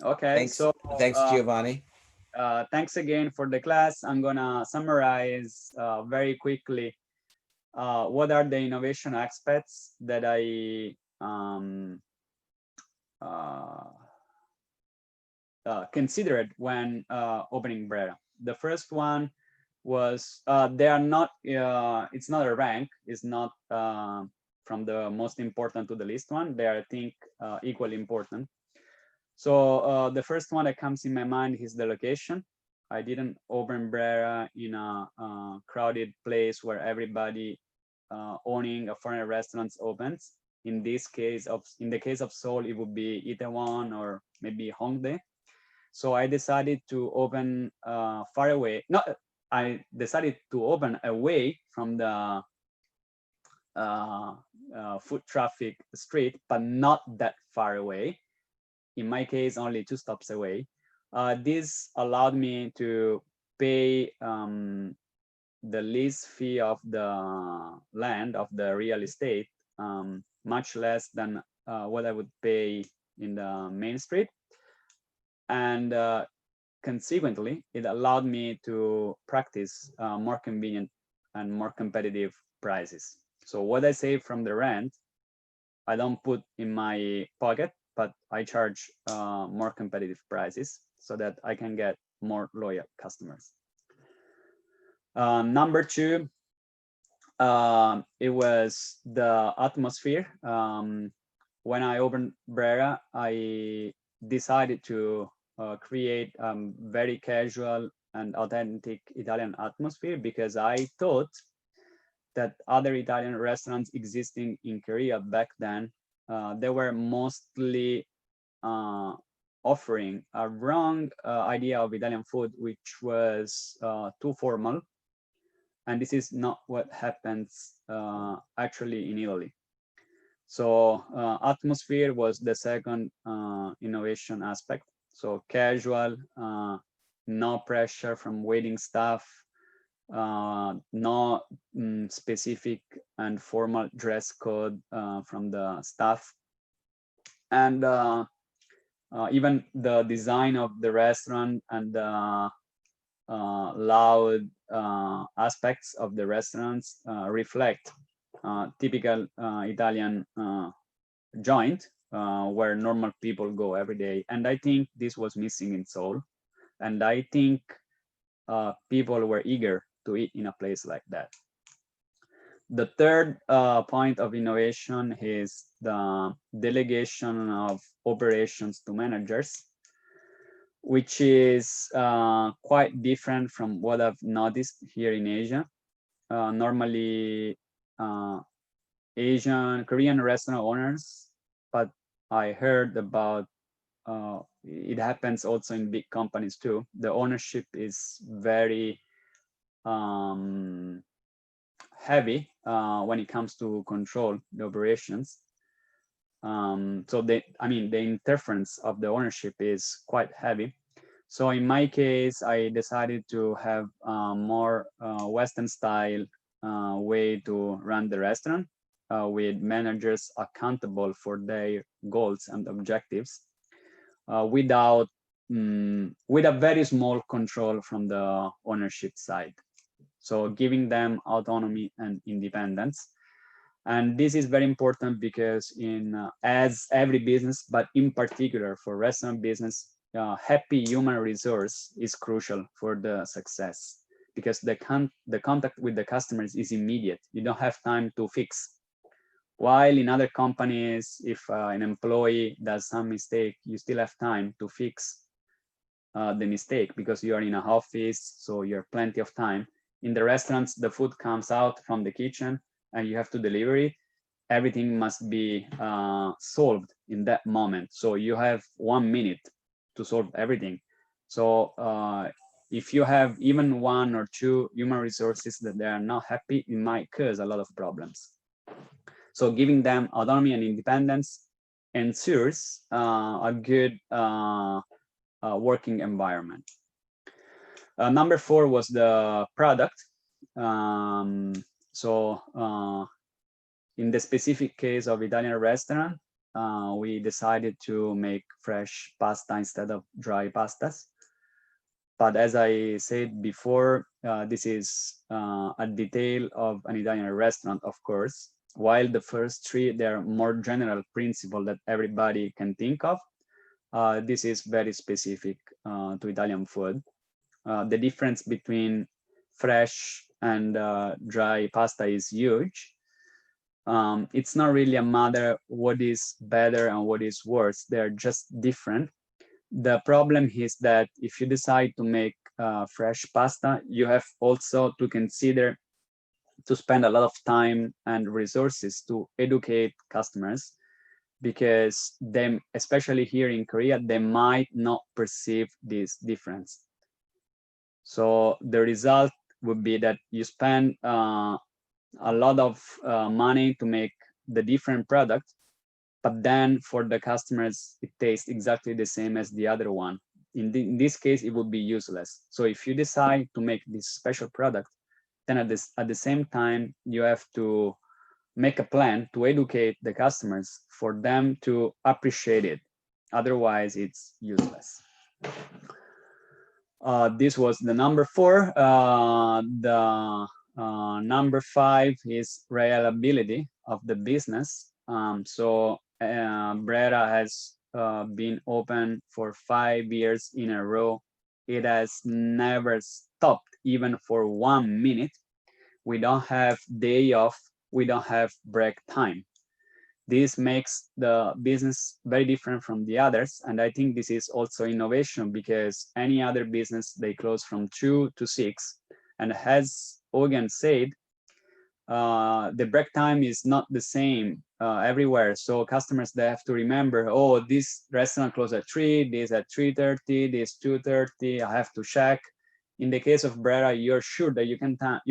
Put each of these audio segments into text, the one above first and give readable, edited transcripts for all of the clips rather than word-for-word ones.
Okay, Thanks. so Thanks, Giovanni. thanks again for the class. I'm gonna summarize very quickly what are the innovation aspects that I uh, considered when opening Brera. The first one was they are not. It's not a rank. It's not from the most important to the least one. They are, I think, equally important. So the first one that comes in my mind is the location. I didn't open Brera in a crowded place where everybody owning a foreign restaurants opens. In the case of Seoul, it would be Itaewon or maybe Hongdae. So I decided to open far away. No, I decided to open away from the foot traffic street, but not that far away. In my case, only 2 stops away. This allowed me to pay the lease fee of the land of the real estate much less than what I would pay in the main street. And consequently, it allowed me to practice more convenient and more competitive prices. So what I save from the rent, I don't put in my pocket, but I charge more competitive prices so that I can get more loyal customers. Number two, it was the atmosphere. When I opened Brera, I decided to create very casual and authentic Italian atmosphere because I thought that other Italian restaurants existing in Korea back then, they were mostly offering a wrong idea of Italian food, which was too formal. And this is not what happens actually in Italy. So atmosphere was the second innovation aspect. So casual, no pressure from waiting staff, no specific and formal dress code from the staff. And even the design of the restaurant and the loud aspects of the restaurants reflect typical Italian joint where normal people go every day. And I think this was missing in Seoul. And I think people were eager to eat in a place like that. The third point of innovation is the delegation of operations to managers, which is quite different from what I've noticed here in Asia. Normally, Asian, Korean restaurant owners, but I heard about it happens also in big companies too. The ownership is very heavy when it comes to control the operations. So the interference of the ownership is quite heavy. So in my case, I decided to have a more Western style way to run the restaurant with managers accountable for their goals and objectives without with a very small control from the ownership side. So giving them autonomy and independence. And this is very important because in as every business, but in particular for restaurant business, happy human resource is crucial for the success because the contact with the customers is immediate. You don't have time to fix. While in other companies, if an employee does some mistake, you still have time to fix the mistake because you are in a office, so you have plenty of time. In the restaurants, the food comes out from the kitchen and you have to deliver it. Everything must be solved in that moment. So you have 1 minute to solve everything. So if you have even one or two human resources that they are not happy, it might cause a lot of problems. So giving them autonomy and independence ensures a good working environment. Number 4 was the product. So in the specific case of Italian restaurant, we decided to make fresh pasta instead of dry pastas. But as I said before, this is a detail of an Italian restaurant, of course. While the first three, they're more general principle that everybody can think of. This is very specific to Italian food. The difference between fresh and dry pasta is huge. It's not really a matter what is better and what is worse. They're just different. The problem is that if you decide to make fresh pasta, you have also to consider to spend a lot of time and resources to educate customers, because them, especially here in Korea, they might not perceive this difference. So the result would be that you spend a lot of money to make the different product, but then for the customers, it tastes exactly the same as the other one. In this case, it would be useless. So if you decide to make this special product, then at the same time, you have to make a plan to educate the customers for them to appreciate it. Otherwise, it's useless. This was the number 4. The number 5 is reliability of the business. So Brera has been open for 5 years in a row. It has never stopped even for 1 minute. We don't have day off. We don't have break time. This makes the business very different from the others. And I think this is also innovation, because any other business, they close from 2 to 6. And as Ogan said, the break time is not the same everywhere. So customers, they have to remember, oh, this restaurant closed at 3, this at 3:30, this 2:30, I have to check. In the case of Brera, you're sure that you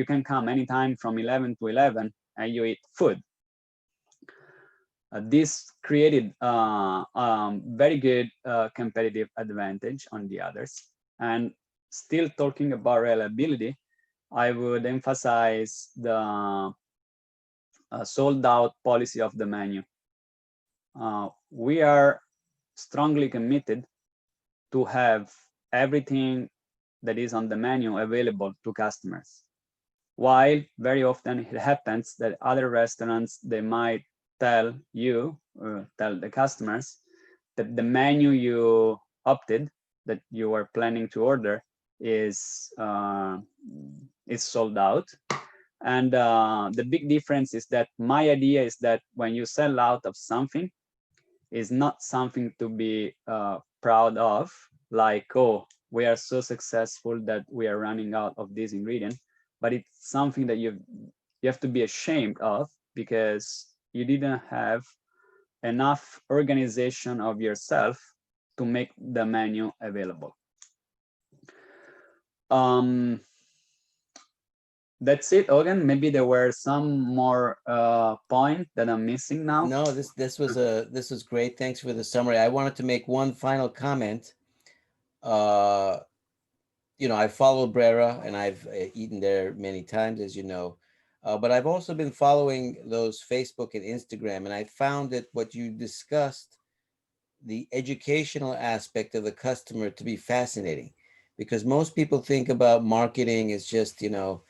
can come anytime from 11 to 11 and you eat food. This created very good competitive advantage on the others. And still talking about reliability, I would emphasize the sold out policy of the menu. We are strongly committed to have everything that is on the menu available to customers. While very often it happens that other restaurants, they might tell you, or tell the customers, that the menu you opted, that you are planning to order, is sold out. And the big difference is that my idea is that when you sell out of something, is not something to be proud of, like, oh, we are so successful that we are running out of this ingredient, but it's something that you have to be ashamed of, because you didn't have enough organization of yourself to make the menu available. That's it, Ogan. Maybe there were some more points that I'm missing now. No, this was great. Thanks for the summary. I wanted to make one final comment. You know, I follow Brera and I've eaten there many times, as you know. But I've also been following those Facebook and Instagram, and I found that what you discussed, the educational aspect of the customer, to be fascinating, because most people think about marketing as just, you know,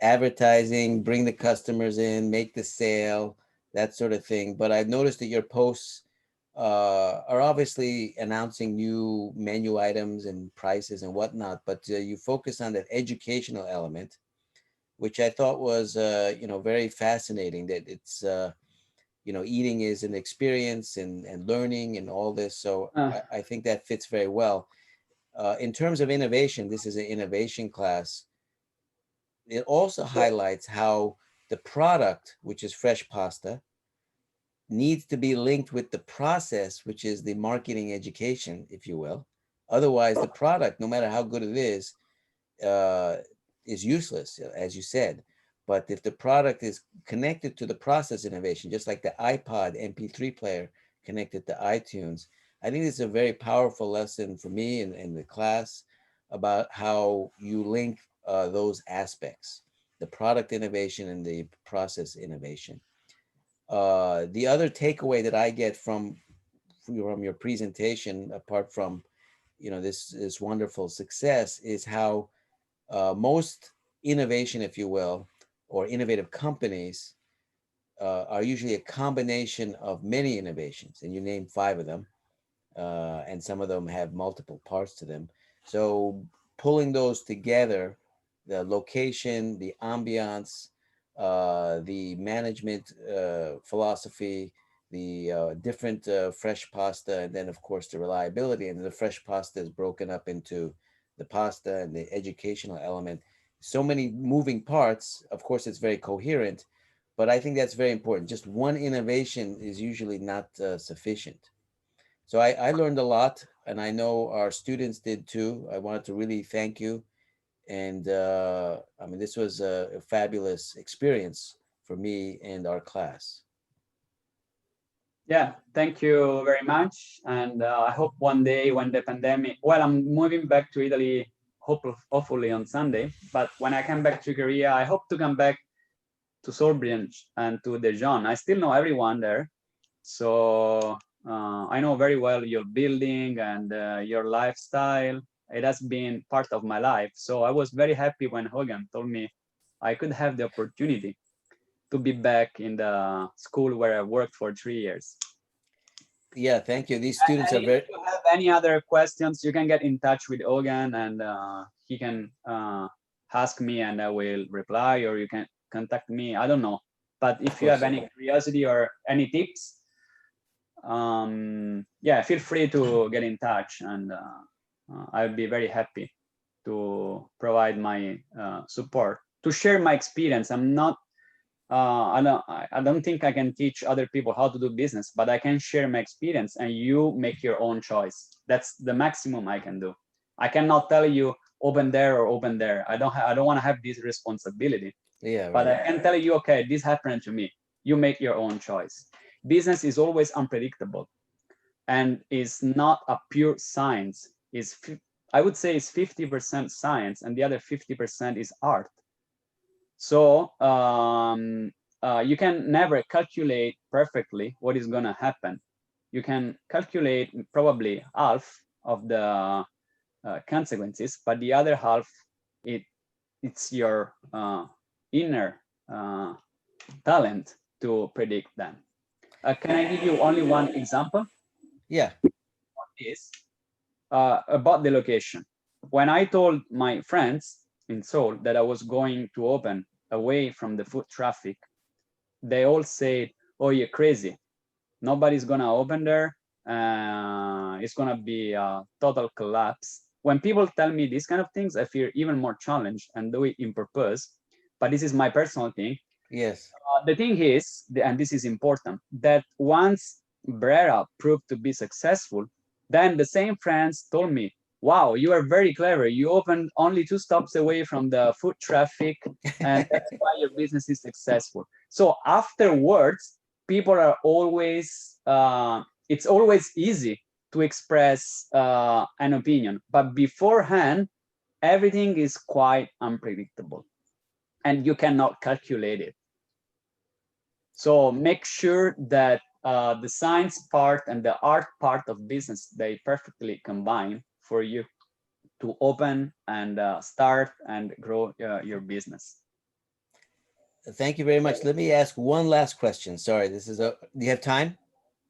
advertising, bring the customers in, make the sale, that sort of thing. But I've noticed that your posts are obviously announcing new menu items and prices and whatnot, but you focus on that educational element, which I thought was, you know, very fascinating. That it's, you know, eating is an experience and learning and all this. So I think that fits very well. In terms of innovation, this is an innovation class. It also highlights how the product, which is fresh pasta, needs to be linked with the process, which is the marketing education, if you will. Otherwise, the product, no matter how good it is useless, as you said. But if the product is connected to the process innovation, just like the iPod MP3 player connected to iTunes, I think it's a very powerful lesson for me in the class about how you link those aspects, the product innovation and the process innovation. The other takeaway that I get from your presentation, apart from this wonderful success, is how most innovation, if you will, or innovative companies are usually a combination of many innovations, and you name five of them, and some of them have multiple parts to them. So pulling those together, the location, the ambiance, the management philosophy, the different fresh pasta, and then of course the reliability. And the fresh pasta is broken up into the pasta and the educational element. So many moving parts. Of course, it's very coherent, but I think that's very important. Just one innovation is usually not sufficient. So I learned a lot, and I know our students did too. I wanted to really thank you. And I mean, this was a fabulous experience for me and our class. Yeah, thank you very much. And I hope one day when the pandemic, well, I'm moving back to Italy, hopefully on Sunday. But when I come back to Korea, I hope to come back to Solbridge and to Daejeon. I still know everyone there. So I know very well your building and your lifestyle. It has been part of my life. So I was very happy when Hogan told me I could have the opportunity to be back in the school where I worked for 3 years. Yeah, thank you. These students are And if very, you have any other questions, you can get in touch with Hogan and he can ask me and I will reply, or you can contact me. I don't know. But of if you have course. any curiosity or any tips, yeah, feel free to get in touch, and I'll be very happy to provide my support, to share my experience. I'm not I don't think I can teach other people how to do business, but I can share my experience and you make your own choice. That's the maximum I can do. I cannot tell you open there or open there. I don't want to have this responsibility. Yeah, But right. I can tell you, okay, this happened to me. You make your own choice. Business is always unpredictable and is not a pure science. I would say it's 50% science and the other 50% is art. So you can never calculate perfectly what is going to happen. You can calculate probably half of the consequences, but the other half, it's your inner talent to predict them. Can I give you only one example? Yeah. Is about the location. When I told my friends in Seoul that I was going to open away from the foot traffic, they all said, "Oh, you're crazy. Nobody's gonna open there. It's gonna be a total collapse." When people tell me these kind of things, I feel even more challenged and do it in purpose. But this is my personal thing. Yes. The thing is, and this is important, that once Brera proved to be successful, then the same friends told me, "Wow, you are very clever. You opened only 2 stops away from the foot traffic, and that's why your business is successful." So afterwards, people are always, it's always easy to express an opinion, but beforehand, everything is quite unpredictable and you cannot calculate it. So make sure that the science part and the art part of business, they perfectly combine for you to open and start and grow your business. Thank you very much. Let me ask one last question. Sorry, this is a. Do you have time?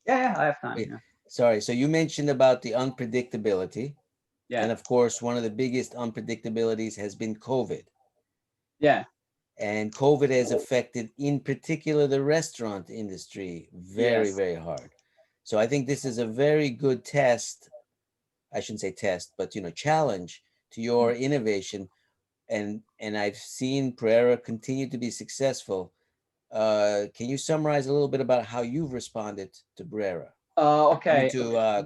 Yeah, I have time. Wait, Yeah. sorry. So you mentioned about the unpredictability, Yeah. and of course, one of the biggest unpredictabilities has been COVID. Yeah. And COVID has affected, in particular, the restaurant industry very, Yes. very hard. So I think this is a very good test. I shouldn't say test, but challenge to your innovation. And I've seen Pereira continue to be successful. Can you summarize a little bit about how you've responded to Brera? I mean Okay. to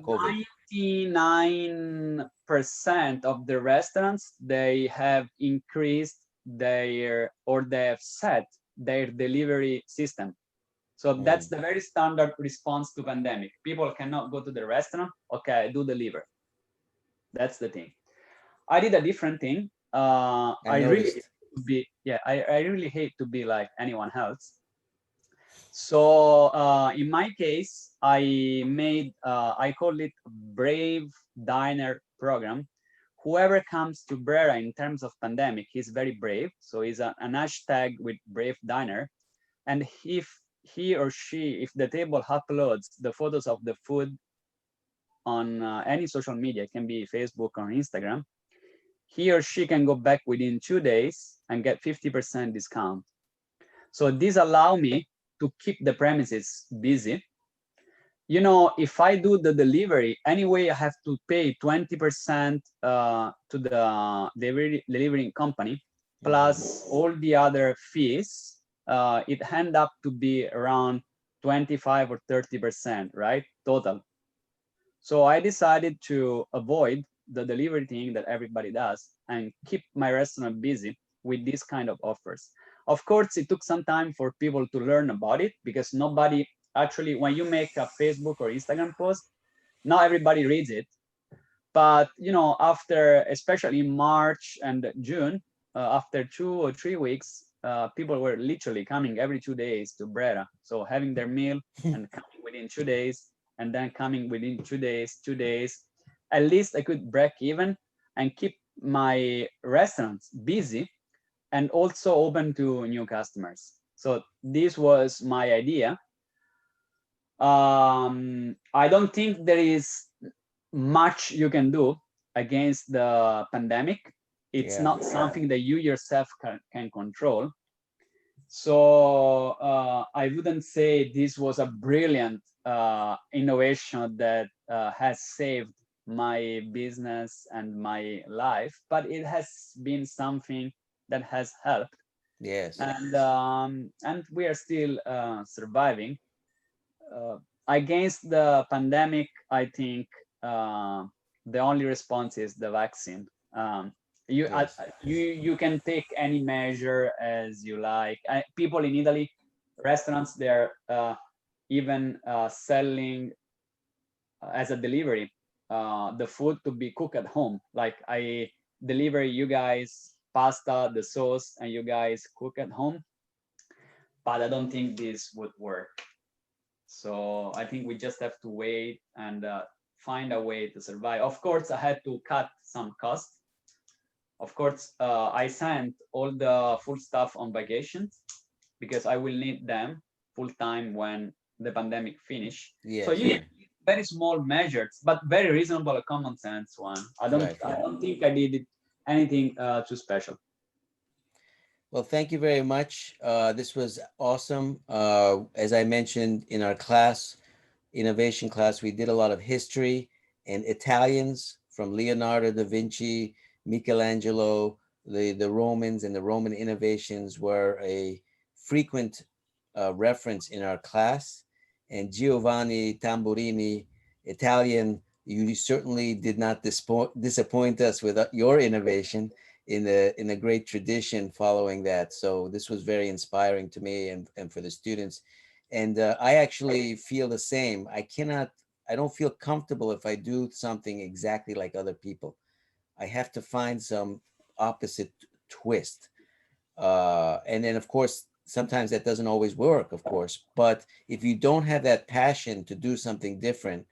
COVID. 99% of the restaurants, they have increased their, or they have set their delivery system. So that's Mm. the very standard response to pandemic. People cannot go to the restaurant. Okay, I do deliver. That's the thing. I did a different thing. I noticed. I really hate to be like anyone else. So in my case, I call it Brave Diner Program. Whoever comes to Brera in terms of pandemic, he's very brave. So he's an hashtag with Brave Diner. And if he or she, if the table uploads the photos of the food on any social media, it can be Facebook or Instagram, he or she can go back within 2 days and get 50% discount. So this allow me to keep the premises busy. You know, if I do the delivery, anyway, I have to pay 20% to the delivering company, plus all the other fees. It end up to be around 25 or 30%, right? Total. So I decided to avoid the delivery thing that everybody does and keep my restaurant busy with these kind of offers. Of course, it took some time for people to learn about it because nobody actually, when you make a Facebook or Instagram post, not everybody reads it. But you know, after especially March and June, after 2 or 3 weeks, people were literally coming every 2 days to Brera. So having their meal and coming within 2 days, and then coming within 2 days, 2 days. At least I could break even and keep my restaurants busy and also open to new customers. So this was my idea. I don't think there is much you can do against the pandemic. It's not something that you yourself can control. So I wouldn't say this was a brilliant innovation that has saved my business and my life, but it has been something that has helped. Yes. And we are still surviving. Against the pandemic, I think the only response is the vaccine. You Yes. you can take any measure as you like. People in Italy, restaurants, they're even selling as a delivery the food to be cooked at home. Like I deliver you guys pasta, the sauce, and you guys cook at home. But I don't think this would work. So I think we just have to wait and find a way to survive. Of course, I had to cut some costs. Of course, I sent all the full staff on vacations because I will need them full time when the pandemic finish. So Yes. you very small measures, but very reasonable, common sense one. I don't think I did anything too special. Well, thank you very much. This was awesome. As I mentioned in our class, innovation class, we did a lot of history and Italians from Leonardo da Vinci, Michelangelo, the Romans and the Roman innovations were a frequent reference in our class. And Giovanni Tamburrini, Italian, you certainly did not disappoint us with your innovation in a great tradition following that. So this was very inspiring to me and for the students. And I actually feel the same. I don't feel comfortable if I do something exactly like other people. I have to find some opposite twist. And then, of course, sometimes that doesn't always work, of course. But if you don't have that passion to do something different,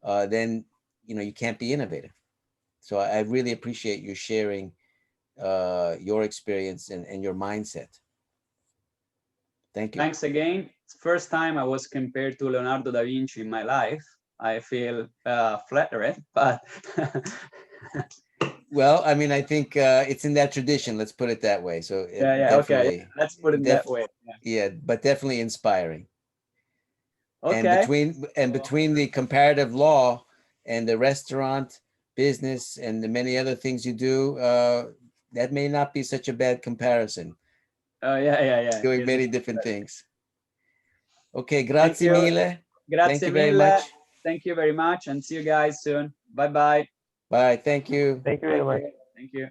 then, you can't be innovative. So I really appreciate you sharing your experience and your mindset. Thank you. Thanks again. First time I was compared to Leonardo da Vinci in my life. I feel flattered, but Well, I mean, I think it's in that tradition. Let's put it that way. So yeah, okay. Let's put it that way. yeah, but definitely inspiring. And Okay. between the comparative law and the restaurant business and the many other things you do, that may not be such a bad comparison. Yeah. Doing many different things. Okay, Thank grazie you. mille. Thank Grazie you very mille. much. Thank you very much, and see you guys soon. Bye bye. Bye. Thank you. Thank you very much. Thank you.